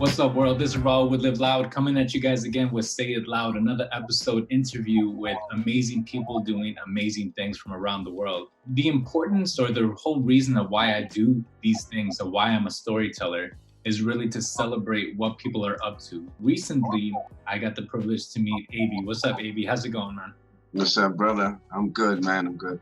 What's up, world? This is Raul with Live Loud coming at you guys again with Say It Loud, another episode interview with amazing people doing amazing things from around the world. The importance or the whole reason of why I do these things, or why I'm a storyteller, is really to celebrate what people are up to. Recently, I got the privilege to meet Aiby. What's up, Aiby? How's it going, man? What's up, brother? I'm good, man. I'm good.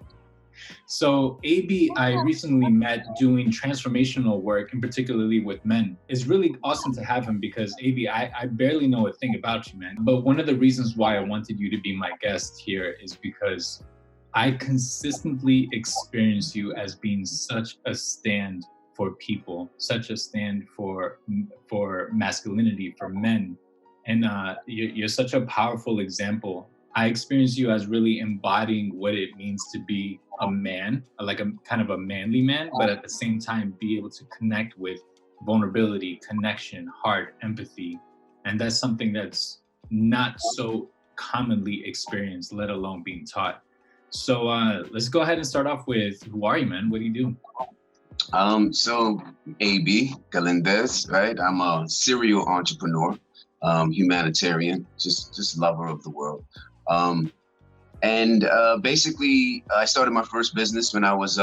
So Aiby, I recently met doing transformational work, and particularly with men. It's really awesome to have him because Aiby, I barely know a thing about you, man. But one of the reasons why I wanted you to be my guest here is because I consistently experience you as being such a stand for people, such a stand for masculinity, for men. And you're such a powerful example. I experience you as really embodying what it means to be a man, like a kind of a manly man, but at the same time be able to connect with vulnerability, connection, heart, empathy. And that's something that's not so commonly experienced, let alone being taught. So let's go ahead and start off with, who are you, man? What do you do? So Aiby Galindez, right? I'm a serial entrepreneur, humanitarian, just lover of the world. Basically, I started my first business when I was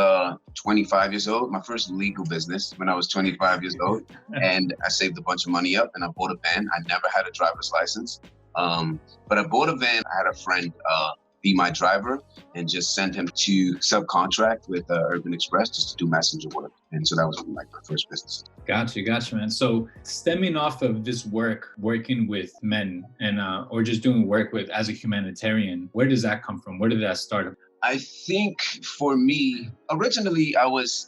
25 years old, my first legal business when I was 25 years old. And I saved a bunch of money up and I bought a van. I never had a driver's license, but I bought a van. I had a friend be my driver and just send him to subcontract with Urban Express just to do messenger work. And so that was like my first business. Gotcha, man. So stemming off of this work, working with men and or just doing work with as a humanitarian, where does that come from? Where did that start? I think for me, originally I was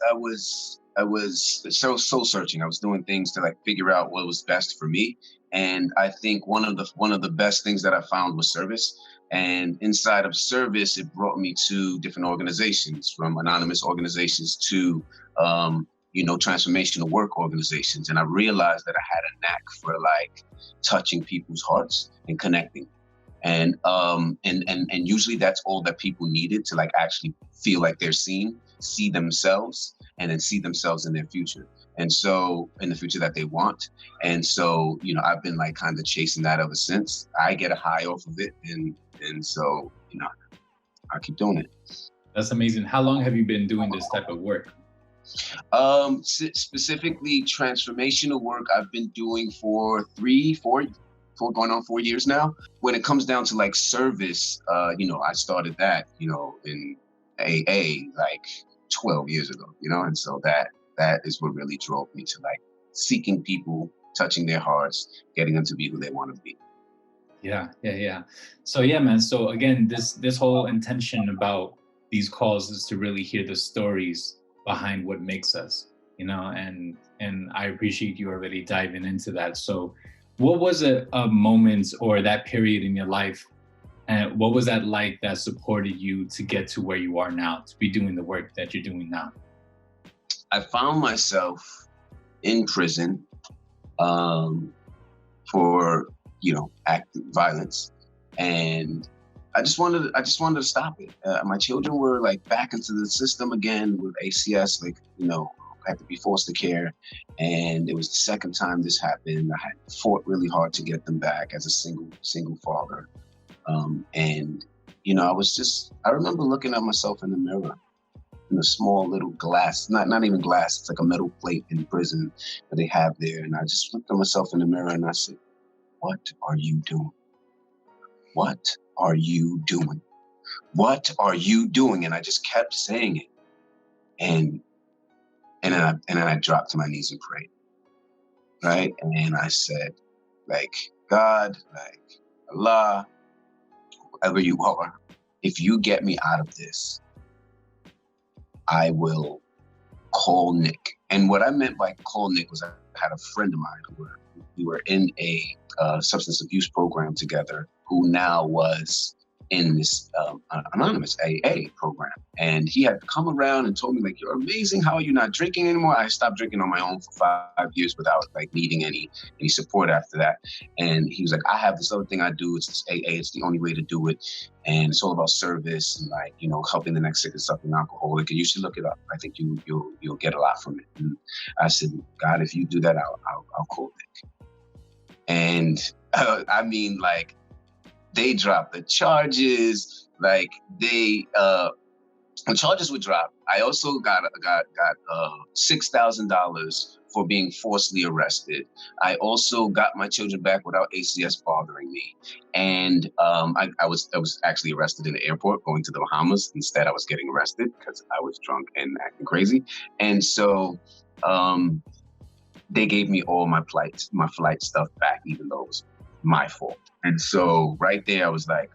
soul searching. I was doing things to like figure out what was best for me. And I think one of the best things that I found was service. And inside of service, it brought me to different organizations, from anonymous organizations to, transformational work organizations. And I realized that I had a knack for like touching people's hearts and connecting. And usually that's all that people needed to like actually feel like they're seen, see themselves, and then see themselves in their future. And so in the future that they want. And so, I've been like kind of chasing that ever since. I get a high off of it. And so, I keep doing it. That's amazing. How long have you been doing this type of work? Specifically transformational work I've been doing for going on 4 years now. When it comes down to like service, I started that, in AA like 12 years ago, and so that is what really drove me to like seeking people, touching their hearts, getting them to be who they want to be. Yeah. So yeah, man. So again, this whole intention about these calls is to really hear the stories behind what makes us, and I appreciate you already diving into that. So what was a moment or that period in your life, and what was that like that supported you to get to where you are now, to be doing the work that you're doing now? I found myself in prison for active violence, and I just wanted to stop it. My children were like back into the system again with ACS, I had to be forced to care, and it was the second time this happened. I had fought really hard to get them back as a single father, I remember looking at myself in the mirror, in a small little glass, not even glass, it's like a metal plate in prison that they have there. And I just looked at myself in the mirror and I said, what are you doing? What are you doing? What are you doing? And I just kept saying it. And then I dropped to my knees and prayed, right? And I said, like, God, like Allah, whoever you are, if you get me out of this, I will call Nick. And what I meant by call Nick was I had a friend of mine we were in a substance abuse program together, who now was in this anonymous AA program. And he had come around and told me, like, you're amazing. How are you not drinking anymore? I stopped drinking on my own for 5 years without like needing any support after that. And he was like, I have this other thing I do. It's this AA. It's the only way to do it. And it's all about service and like, helping the next sick and suffering alcoholic. And you should look it up. I think you'll get a lot from it. And I said, God, if you do that, I'll call Nick. And I mean, like, they dropped the charges, like the charges were dropped. I also got $6,000 for being falsely arrested. I also got my children back without ACS bothering me. And I was actually arrested in the airport going to the Bahamas. Instead, I was getting arrested because I was drunk and acting crazy. And so they gave me all my flight stuff back, even though it was my fault. And so right there, I was like,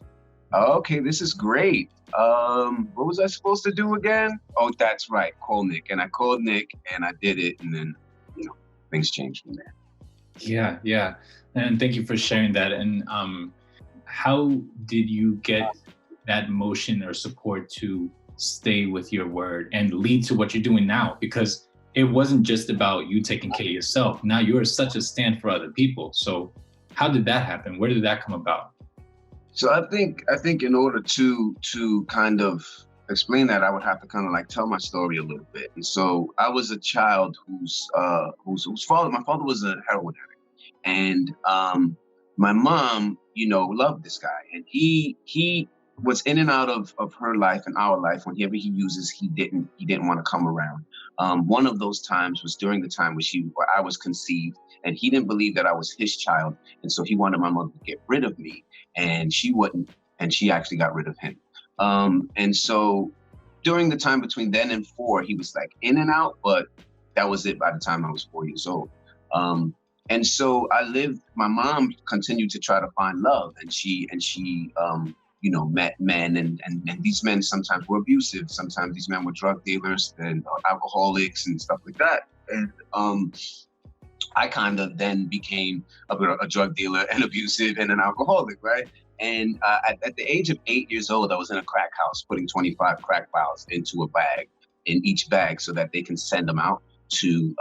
oh, okay, this is great. What was I supposed to do again? Oh, that's right, call Nick. And I called Nick and I did it. And then, things changed from there. Yeah, yeah. And thank you for sharing that. And how did you get that motion or support to stay with your word and lead to what you're doing now? Because it wasn't just about you taking care of yourself. Now you're such a stand for other people. So how did that happen? Where did that come about? So I think in order to kind of explain that, I would have to kind of like tell my story a little bit. And so I was a child whose father, my father was a heroin addict, and my mom, loved this guy, and he was in and out of her life and our life. Whenever he uses, he didn't want to come around. One of those times was during the time where I was conceived, and he didn't believe that I was his child, and so he wanted my mother to get rid of me, and she wouldn't, and she actually got rid of him. And so during the time between then and 4, he was like in and out, but that was it by the time I was 4 years old. And so my mom continued to try to find love, and she met men, and these men sometimes were abusive. Sometimes these men were drug dealers and alcoholics and stuff like that. And I kind of then became a drug dealer and abusive and an alcoholic, right? And at the age of 8 years old, I was in a crack house putting 25 crack vials into a bag, in each bag, so that they can send them out to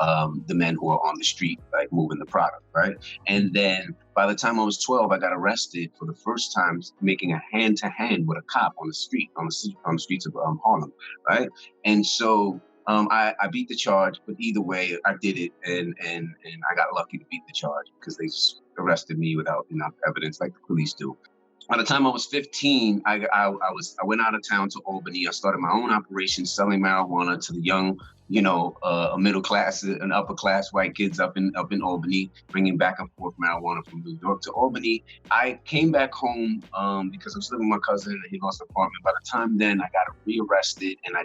the men who are on the street, like moving the product, right? And then by the time I was 12, I got arrested for the first time making a hand-to-hand with a cop on the streets of Harlem, right? And so I beat the charge, but either way, I did it, and I got lucky to beat the charge because they arrested me without enough evidence, like the police do. By the time I was 15, I went out of town to Albany. I started my own operation selling marijuana to the young, middle class and upper class white kids up in Albany, bringing back and forth marijuana from New York to Albany. I came back home because I was living with my cousin and he lost an apartment. By the time then, I got rearrested and I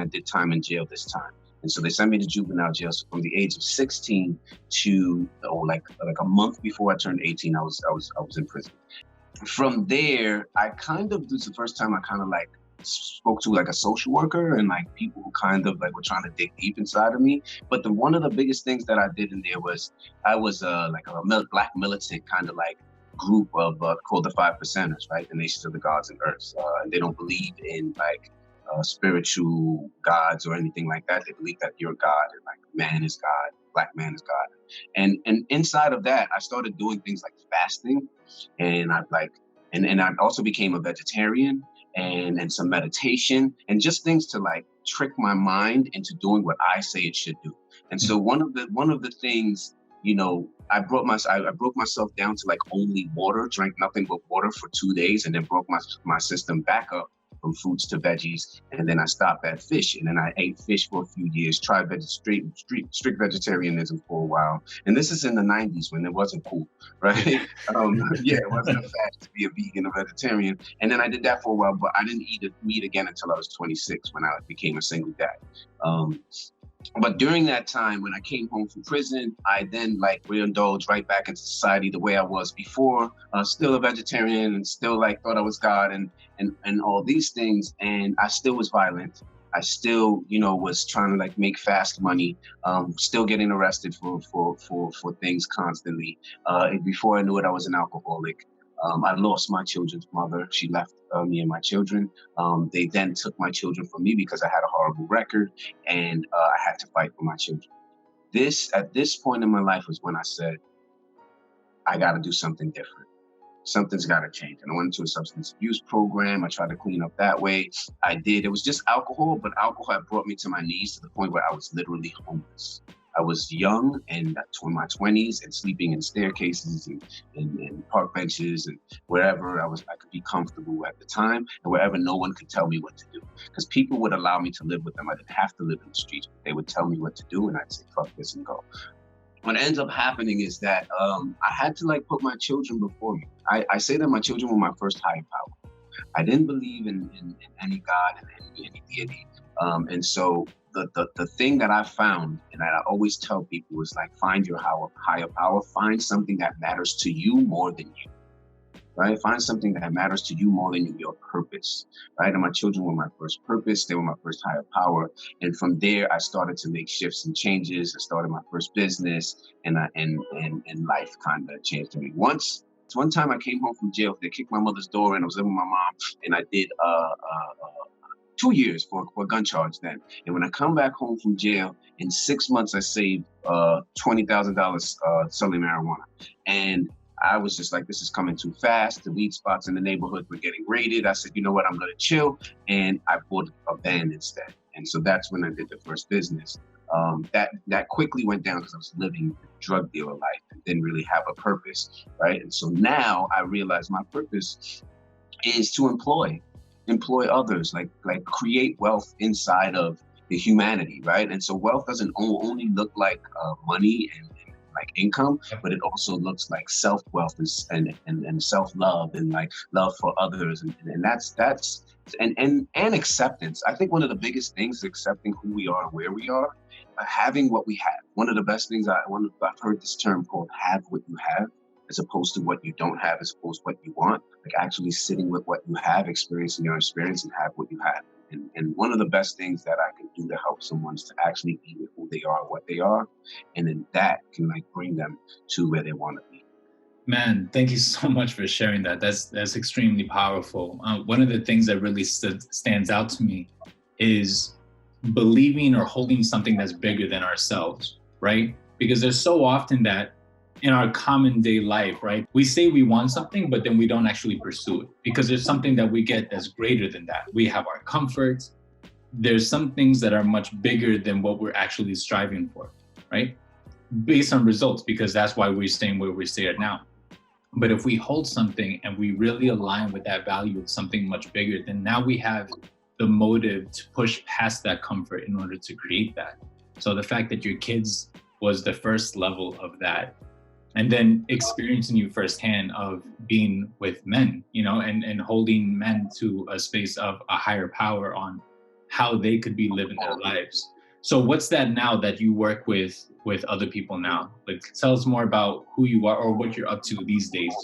did time in jail this time. And so they sent me to juvenile jail. So from the age of 16 to like a month before I turned 18, I was in prison. From there, this is the first time I kind of like spoke to like a social worker and like people who kind of like were trying to dig deep inside of me. But one of the biggest things that I did in there was I was like a black militant kind of like group of called the 5 Percenters, right? The Nations of the Gods and Earths. And they don't believe in like spiritual gods or anything like that. They believe that you're God and like man is God, black man is God. And inside of that, I started doing things like fasting, and I also became a vegetarian and some meditation and just things to like trick my mind into doing what I say it should do. And so one of the things, I broke myself down to like only water, drank nothing but water for 2 days, and then broke my system back up from fruits to veggies, and then I stopped at fish, and then I ate fish for a few years, tried strict vegetarianism for a while, and this is in the 90s when it wasn't cool, right? It wasn't a fad to be a vegan or vegetarian, and then I did that for a while, but I didn't eat meat again until I was 26 when I became a single dad. But during that time, when I came home from prison, I then like reindulged right back into society the way I was before, still a vegetarian and still like thought I was God and all these things. And I still was violent. I still, was trying to like make fast money, still getting arrested for things constantly. Before I knew it, I was an alcoholic. I lost my children's mother. She left me and my children. They then took my children from me because I had a horrible record, and I had to fight for my children. At this point in my life was when I said, I got to do something different. Something's got to change. And I went into a substance abuse program. I tried to clean up that way. I did. It was just alcohol, but alcohol had brought me to my knees to the point where I was literally homeless. I was young and in my 20s and sleeping in staircases and park benches and wherever I could be comfortable at the time, and wherever no one could tell me what to do. Because people would allow me to live with them. I didn't have to live in the streets, but they would tell me what to do, and I'd say, fuck this and go. What ends up happening is that I had to like put my children before me. I say that my children were my first higher power. I didn't believe in any God and any deity. And so the thing that I found, and that I always tell people, is like, find your higher power, find something that matters to you more than you, right? Find something that matters to you more than your purpose, right? And my children were my first purpose. They were my first higher power. And from there, I started to make shifts and changes. I started my first business, and life kind of changed for me. One time I came home from jail. They kicked my mother's door in. I was living with my mom, and I did 2 years for a gun charge then. And when I come back home from jail, in 6 months, I saved $20,000 selling marijuana. And I was just like, this is coming too fast. The weed spots in the neighborhood were getting raided. I said, you know what, I'm gonna chill. And I bought a van instead. And so that's when I did the first business. That quickly went down because I was living a drug dealer life and didn't really have a purpose, right? And so now I realize my purpose is to employ others, like create wealth inside of the humanity, right? And so wealth doesn't only look like money and like income, but it also looks like self-wealth and self-love and like love for others, and that's and acceptance. I think one of the biggest things is accepting who we are and where we are, having what we have. One of the best things I've heard this term called "have what you have," as opposed to what you don't have, as opposed to what you want. Like actually sitting with what you have, experiencing your experience, and have what you have. And one of the best things that I can do to help someone is to actually be with who they are, what they are, and then that can like bring them to where they want to be. Man, thank you so much for sharing that. That's extremely powerful. One of the things that really stands out to me is believing or holding something that's bigger than ourselves, right? Because there's so often that in our common day life, right, we say we want something, but then we don't actually pursue it because there's something that we get that's greater than that. We have our comforts. There's some things that are much bigger than what we're actually striving for, right? Based on results, because that's why we're staying where we stay at now. But if we hold something and we really align with that value of something much bigger, then now we have the motive to push past that comfort in order to create that. So the fact that your kids was the first level of that, and then experiencing you firsthand of being with men, you know, and holding men to a space of a higher power on how they could be living their lives. So what's that now that you work with other people now? Like, tell us more about who you are or what you're up to these days.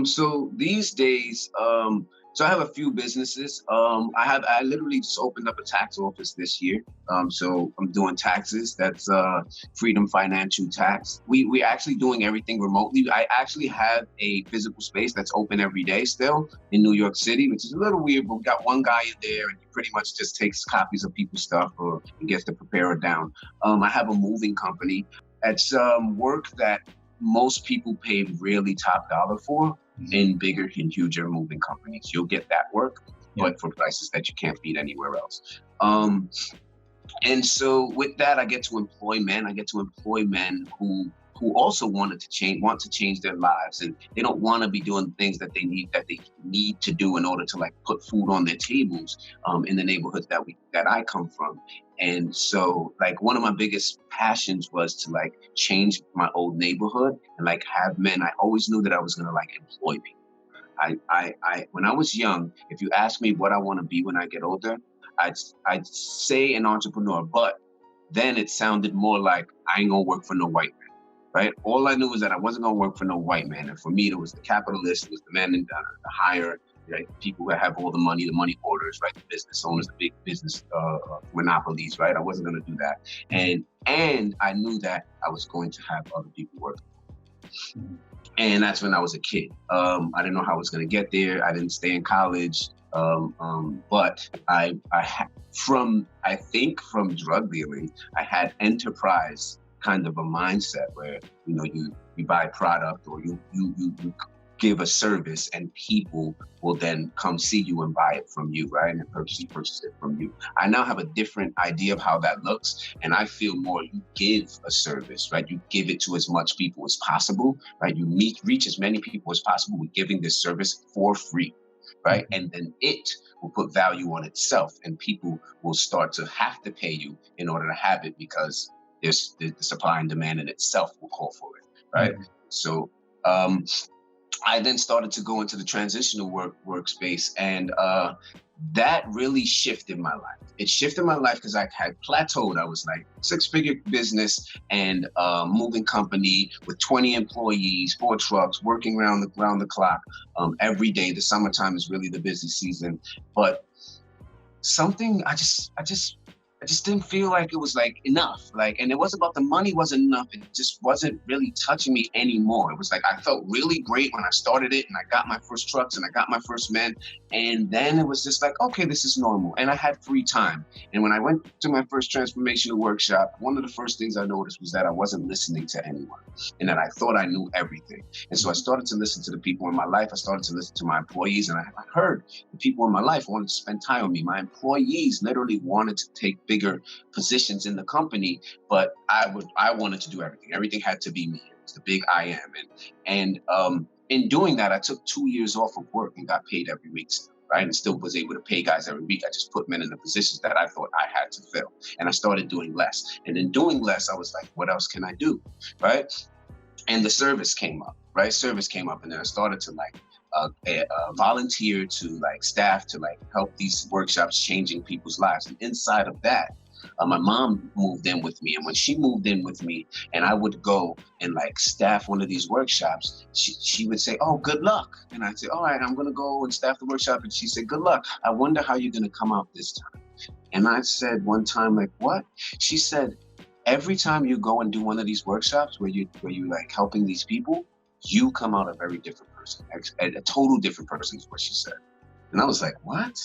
So these days, so I have a few businesses. I literally just opened up a tax office this year. So I'm doing taxes. That's Freedom Financial Tax. We're actually doing everything remotely. I actually have a physical space that's open every day still in New York City, which is a little weird, but we got one guy in there and he pretty much just takes copies of people's stuff and gets the preparer down. I have a moving company. It's work that most people pay really top dollar for in bigger and huger moving companies. You'll get that work, but for prices that you can't beat anywhere else. And so with that, I get to employ men. I get to employ men who also want to change their lives, and they don't want to be doing things that they need to do in order to like put food on their tables in the neighborhoods that I come from. And so like one of my biggest passions was to like change my old neighborhood and like have men. I always knew that I was gonna like employ people. I when I was young, if you ask me what I want to be when I get older, I'd say an entrepreneur, but then it sounded more like I ain't gonna work for no white man. Right? All I knew was that I wasn't gonna work for no white man. And for me, it was the capitalist, it was the man in the higher, right? People who have all the money hoarders, right? The business owners, the big business monopolies, right? I wasn't gonna do that. And I knew that I was going to have other people work. And that's when I was a kid. I didn't know how I was gonna get there. I didn't stay in college. But I think from drug dealing, I had enterprise kind of a mindset where, you know, you buy product or you give a service and people will then come see you and buy it from you, right? And purchase it from you. I now have a different idea of how that looks. And I feel more you give a service, right? You give it to as much people as possible, right? You reach as many people as possible with giving this service for free, right? And then it will put value on itself and people will start to have to pay you in order to have it because there's the supply and demand in itself will call for it, right? So, I then started to go into the transitional workspace, and that really shifted my life. It shifted my life because I had plateaued. I was like 6-figure business and moving company with 20 employees, 4 trucks, working around the clock every day. The summertime is really the busy season, but something I just didn't feel like it was like enough. Like, and it wasn't about the money wasn't enough. It just wasn't really touching me anymore. It was like, I felt really great when I started it and I got my first trucks and I got my first men. And then it was just like, okay, this is normal. And I had free time. And when I went to my first transformational workshop, one of the first things I noticed was that I wasn't listening to anyone and that I thought I knew everything. And so I started to listen to the people in my life. I started to listen to my employees, and I heard the people in my life wanted to spend time with me. My employees literally wanted to take bigger positions in the company, but I wanted to do everything. Everything had to be me. It was the big I am. And in doing that, I took 2 years off of work and got paid every week still, right? And still was able to pay guys every week. I just put men in the positions that I thought I had to fill. And I started doing less. And in doing less, I was like, what else can I do, right? And the service came up, right? Service came up, and then I started to like volunteer to like staff to like help these workshops changing people's lives. And inside of that, my mom moved in with me, and when she moved in with me and I would go and like staff one of these workshops, she would say, oh, good luck. And I'd say, all right, I'm going to go and staff the workshop. And she said, good luck. I wonder how you're going to come out this time. And I said one time, like, what? She said, every time you go and do one of these workshops where you like helping these people, you come out a very different person, a total different person is what she said. And I was like, what?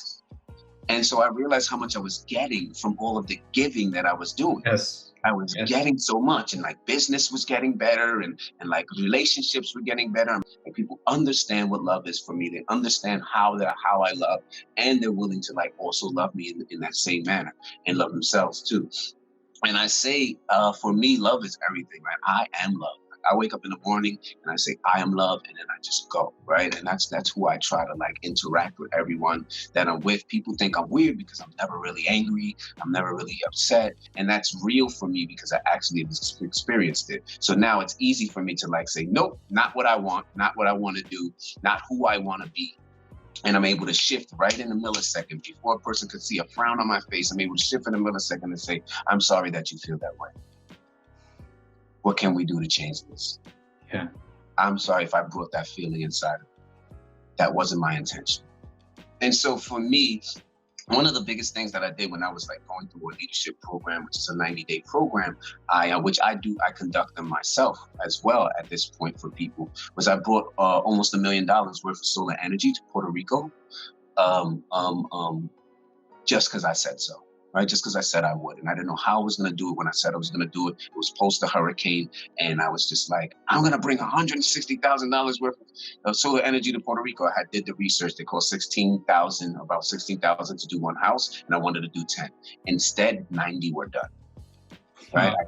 And so I realized how much I was getting from all of the giving that I was doing. Yes. I was getting so much, and like business was getting better, and like relationships were getting better. And people understand what love is for me. They understand how I love, and they're willing to like also love me in that same manner and love themselves too. And I say, for me, love is everything, right? I am love. I wake up in the morning and I say, I am love, and then I just go, right? And that's who I try to like interact with everyone that I'm with. People think I'm weird because I'm never really angry. I'm never really upset. And that's real for me because I actually experienced it. So now it's easy for me to like say, nope, not what I want, not what I want to do, not who I want to be. And I'm able to shift right in a millisecond. Before a person could see a frown on my face, I'm able to shift in a millisecond and say, I'm sorry that you feel that way. What can we do to change this? Yeah. I'm sorry if I brought that feeling inside of me. That wasn't my intention. And so for me, one of the biggest things that I did when I was like going through a leadership program, which is a 90-day program, I conduct them myself as well at this point for people, was I brought almost $1 million worth of solar energy to Puerto Rico, just because I said so. Right, just because I said I would. And I didn't know how I was going to do it when I said I was going to do it. It was post the hurricane. And I was just like, I'm going to bring $160,000 worth of solar energy to Puerto Rico. I did the research. They cost about $16,000 to do one house. And I wanted to do 10. Instead, 90 were done. Right, I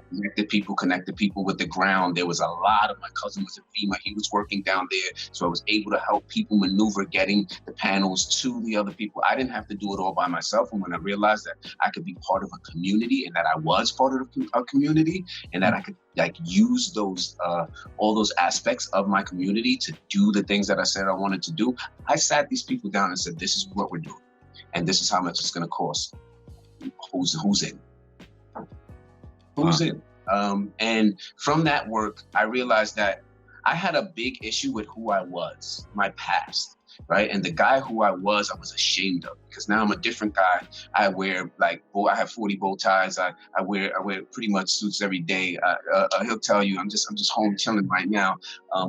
connected people with the ground. There was a lot of, my cousin was at FEMA. He was working down there. So I was able to help people maneuver getting the panels to the other people. I didn't have to do it all by myself. And when I realized that I could be part of a community and that I was part of a community and that I could like use those, all those aspects of my community to do the things that I said I wanted to do, I sat these people down and said, this is what we're doing. And this is how much it's going to cost. Who's in? Who's in? And from that work, I realized that I had a big issue with who I was, my past, right? And the guy who I was ashamed of, because now I'm a different guy. I wear like, I have 40 bow ties. I wear pretty much suits every day. He'll tell you, I'm just home chilling right now,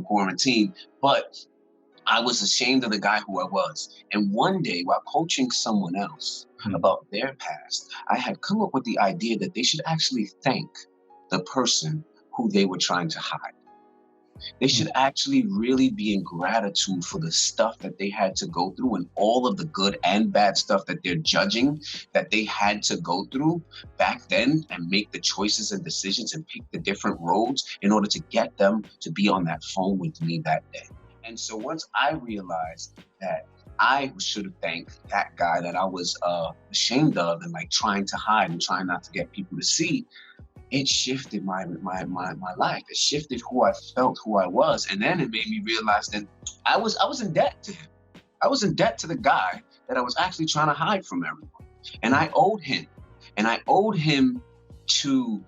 quarantine. But I was ashamed of the guy who I was. And one day, while coaching someone else about their past, I had come up with the idea that they should actually thank the person who they were trying to hide. They should actually really be in gratitude for the stuff that they had to go through and all of the good and bad stuff that they're judging that they had to go through back then, and make the choices and decisions and pick the different roads in order to get them to be on that phone with me that day. And so once I realized that I should have thanked that guy that I was ashamed of and like trying to hide and trying not to get people to see, it shifted my life. It shifted who I felt, who I was. And then it made me realize that I was in debt to him. I was in debt to the guy that I was actually trying to hide from everyone. And I owed him. And I owed him to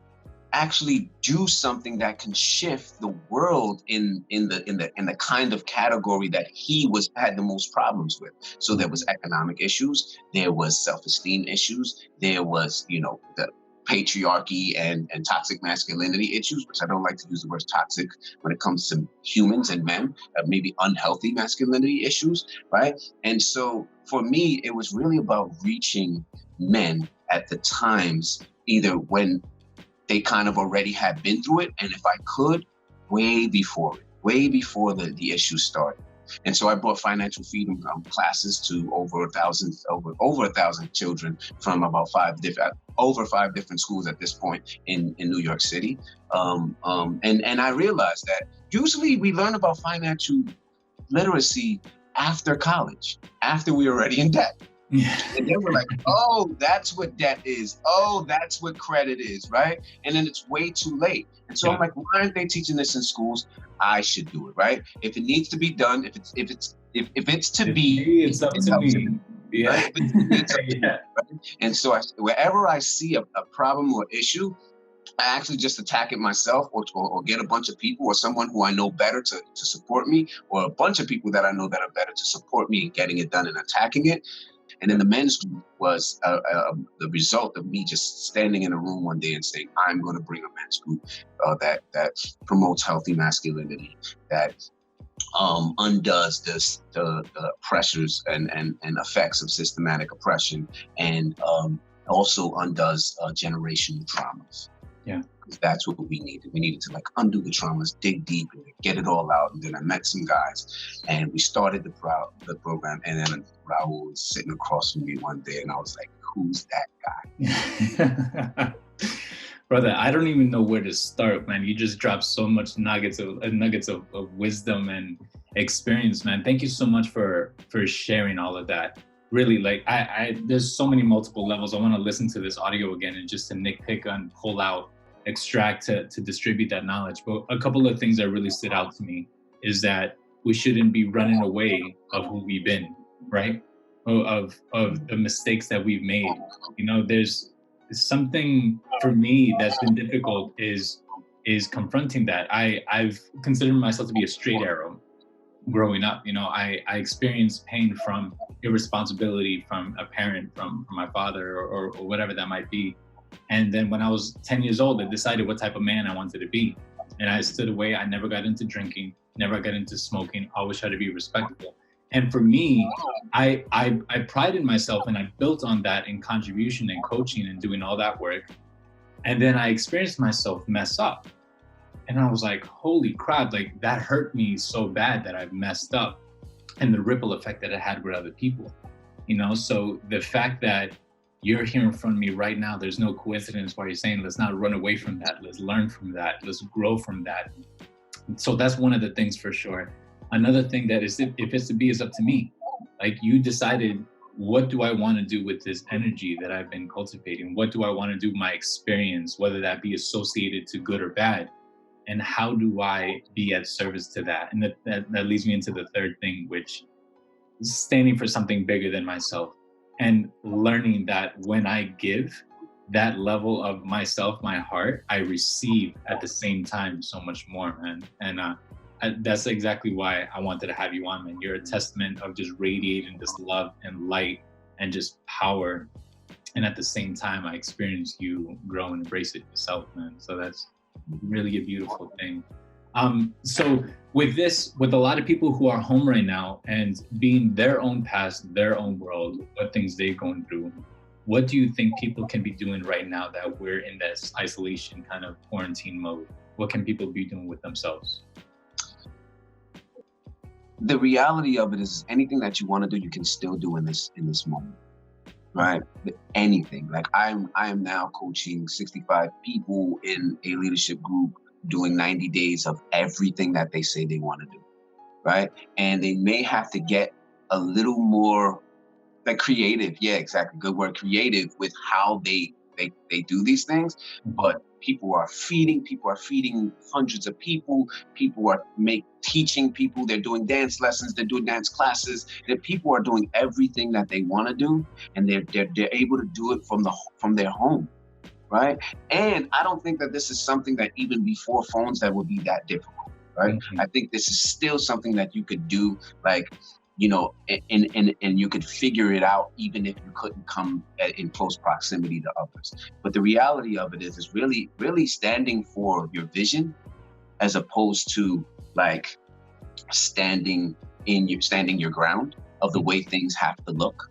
actually do something that can shift the world in the kind of category that he had the most problems with. So there was economic issues, there was self-esteem issues, there was, the patriarchy and toxic masculinity issues, which I don't like to use the word toxic when it comes to humans and men, maybe unhealthy masculinity issues, right? And so for me, it was really about reaching men at the times, either when they kind of already had been through it, and if I could, way before the issue started. And so I brought financial freedom classes to over 1,000 children from about over five different schools at this point in New York City. And I realized that usually we learn about financial literacy after college, after we're already in debt. Yeah. And then we're like, oh, that's what debt is. Oh, that's what credit is, right? And then it's way too late. And so I'm like, why aren't they teaching this in schools? I should do it, right? If it needs to be done, if it's to be, it's up to me. Yeah. Right? It's up to me, right? And so wherever I see a problem or issue, I actually just attack it myself, or get a bunch of people or someone who I know better to support me, or a bunch of people that I know that are better to support me in getting it done and attacking it. And then the men's group was the result of me just standing in a room one day and saying, I'm going to bring a men's group that promotes healthy masculinity, that undoes the pressures and effects of systematic oppression, and also undoes generational traumas. Yeah. Because that's what we needed. We needed to undo the traumas, dig deep, and get it all out. And then I met some guys, and we started the program. And then Raul was sitting across from me one day, and I was like, "Who's that guy?" Brother, I don't even know where to start, man. You just dropped so much nuggets of wisdom and experience, man. Thank you so much for sharing all of that. Really, there's so many multiple levels. I want to listen to this audio again and just to nitpick and pull out, extract to distribute that knowledge. But a couple of things that really stood out to me is that we shouldn't be running away of who we've been, right? Of the mistakes that we've made. There's something for me that's been difficult is confronting that. I've considered myself to be a straight arrow growing up. I experienced pain from irresponsibility from a parent, from my father, or whatever that might be. And then when I was 10 years old, I decided what type of man I wanted to be. And I stood away. I never got into drinking, never got into smoking, always tried to be respectful. And for me, I prided myself, and I built on that in contribution and coaching and doing all that work. And then I experienced myself mess up. And I was like, holy crap, that hurt me so bad that I've messed up, and the ripple effect that it had with other people. So the fact that you're here in front of me right now, there's no coincidence why you're saying, let's not run away from that. Let's learn from that. Let's grow from that. So that's one of the things for sure. Another thing that is, if it's to be, is up to me. You decided, what do I want to do with this energy that I've been cultivating? What do I want to do with my experience, whether that be associated to good or bad? And how do I be at service to that? And that leads me into the third thing, which is standing for something bigger than myself, and learning that when I give that level of myself, my heart, I receive at the same time so much more, man. And that's exactly why I wanted to have you on, man. You're a testament of just radiating this love and light and just power. And at the same time, I experience you grow and embrace it yourself, man. So that's really a beautiful thing. So with a lot of people who are home right now and being their own past, their own world, what things they're going through, what do you think people can be doing right now that we're in this isolation kind of quarantine mode? What can people be doing with themselves? the reality of it is anything that you want to do, you can still do in this moment, right? Anything. Like I am now coaching 65 people in a leadership group, doing 90 days of everything that they say they want to do, right? And they may have to get a little more like creative. Yeah, exactly. Good word, creative, with how they do these things. But people are feeding hundreds of people. People are teaching people. They're doing dance lessons. They're doing dance classes. The people are doing everything that they want to do, and they're able to do it from their home, right? And I don't think that this is something that even before phones that would be that difficult, right? I think this is still something that you could do, like, you know, and you could figure it out even if you couldn't come in close proximity to others. But the reality of it is really, really standing for your vision, as opposed to like standing your ground of the way things have to look,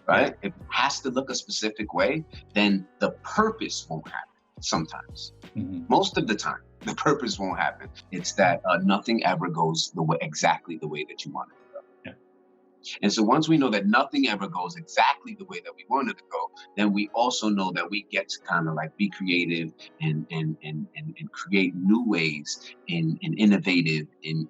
right? If it has to look a specific way, then the purpose won't happen sometimes. Most of the time, the purpose won't happen. It's that nothing ever goes exactly the way that you want it. And so once we know that nothing ever goes exactly the way that we want it to go, then we also know that we get to kind of like be creative and create new ways and innovative in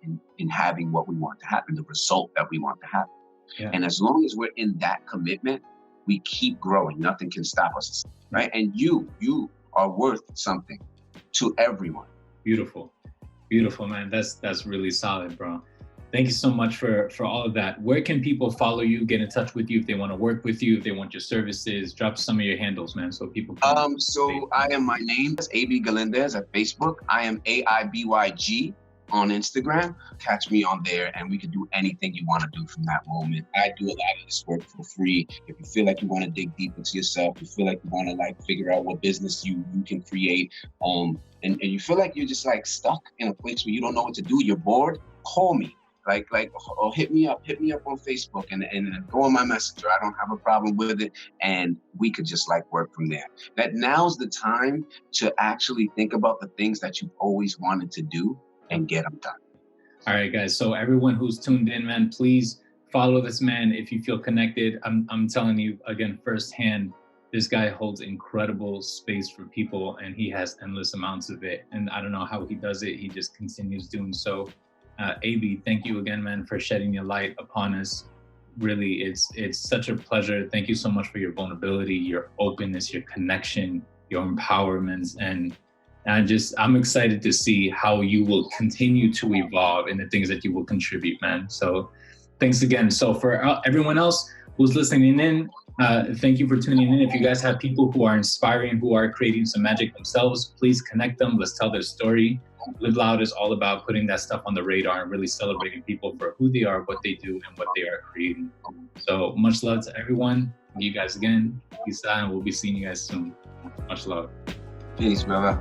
having what we want to happen, the result that we want to happen. Yeah. And as long as we're in that commitment, we keep growing. Nothing can stop us, right? And you are worth something to everyone. Beautiful, man. That's really solid, bro. Thank you so much for all of that. Where can people follow you, get in touch with you if they want to work with you, if they want your services? Drop some of your handles, man, so people can. So my name is Aiby Galindez at Facebook. I am AIBYG on Instagram. Catch me on there, and we can do anything you want to do from that moment. I do a lot of this work for free. If you feel like you want to dig deep into yourself, you feel like you want to like figure out what business you can create, and you feel like you're just like stuck in a place where you don't know what to do, you're bored, call me. Or hit me up on Facebook and go on my messenger. I don't have a problem with it, and we could just like work from there. That now's the time to actually think about the things that you've always wanted to do and get them done. All right, guys. So everyone who's tuned in, man, please follow this man if you feel connected. I'm telling you again firsthand, this guy holds incredible space for people, and he has endless amounts of it. And I don't know how he does it. He just continues doing so. Aiby, thank you again, man, for shedding your light upon us. Really, it's such a pleasure. Thank you so much for your vulnerability, your openness, your connection, your empowerment. And I'm excited to see how you will continue to evolve in the things that you will contribute, man. So thanks again. So for everyone else who's listening in, thank you for tuning in. If you guys have people who are inspiring, who are creating some magic themselves, please connect them. Let's tell their story. Live Loud is all about putting that stuff on the radar and really celebrating people for who they are, what they do, and what they are creating. So much love to everyone. Thank you guys again. Peace out, and we'll be seeing you guys soon. Much love. Peace, brother.